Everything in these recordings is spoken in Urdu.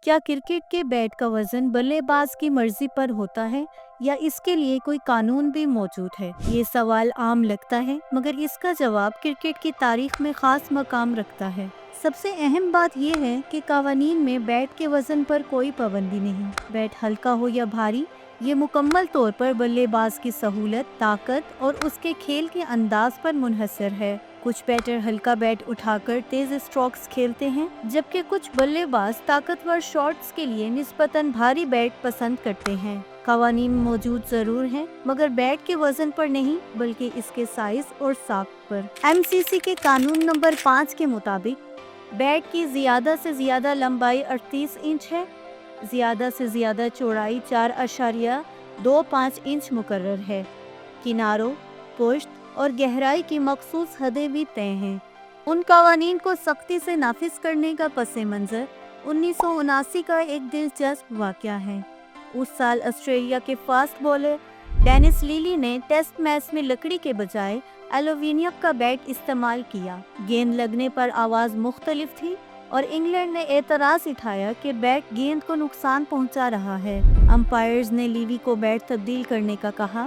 کیا کرکٹ کے بیٹ کا وزن بلے باز کی مرضی پر ہوتا ہے یا اس کے لیے کوئی قانون بھی موجود ہے؟ یہ سوال عام لگتا ہے، مگر اس کا جواب کرکٹ کی تاریخ میں خاص مقام رکھتا ہے۔ سب سے اہم بات یہ ہے کہ قوانین میں بیٹ کے وزن پر کوئی پابندی نہیں۔ بیٹ ہلکا ہو یا بھاری، یہ مکمل طور پر بلے باز کی سہولت، طاقت اور اس کے کھیل کے انداز پر منحصر ہے۔ کچھ بیٹر ہلکا بیٹ اٹھا کر تیز اسٹروکس کھیلتے ہیں، جبکہ کچھ بلے باز طاقتور شاٹس کے لیے نسبتاً بھاری بیٹ پسند کرتے ہیں۔ قوانین موجود ضرور ہیں، مگر بیٹ کے وزن پر نہیں بلکہ اس کے سائز اور ساخت پر۔ MCC کے قانون نمبر 5 کے مطابق بیٹ کی زیادہ سے زیادہ لمبائی 38 انچ ہے، زیادہ سے زیادہ چوڑائی 4.25 انچ مقرر ہے۔ کناروں، پشت اور گہرائی کی مخصوص حدیں بھی طے ہیں۔ ان قوانین کو سختی سے نافذ کرنے کا پس منظر 1979 کا ایک دلچسپ واقعہ ہے۔ اس سال آسٹریلیا کے فاسٹ بالر ڈینس لیلی نے ٹیسٹ میچ میں لکڑی کے بجائے ایلومینیم کا بیٹ استعمال کیا۔ گیند لگنے پر آواز مختلف تھی اور انگلینڈ نے اعتراض اٹھایا کہ بیٹ گیند کو نقصان پہنچا رہا ہے۔ امپائرز نے لیوی کو بیٹ تبدیل کرنے کا کہا،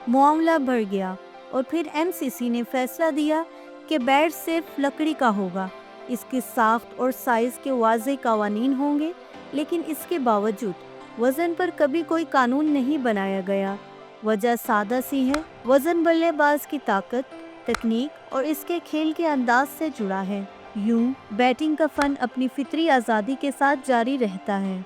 معاملہ بڑھ گیا اور پھر MCC نے فیصلہ دیا کہ بیٹ صرف لکڑی کا ہوگا۔ اس کی ساخت اور سائز کے واضح قوانین ہوں گے، لیکن اس کے باوجود وزن پر کبھی کوئی قانون نہیں بنایا گیا۔ وجہ سادہ سی ہے، وزن بلے باز کی طاقت، تکنیک اور اس کے کھیل کے انداز سے جڑا ہے۔ یوں بیٹنگ کا فن اپنی فطری آزادی کے ساتھ جاری رہتا ہے۔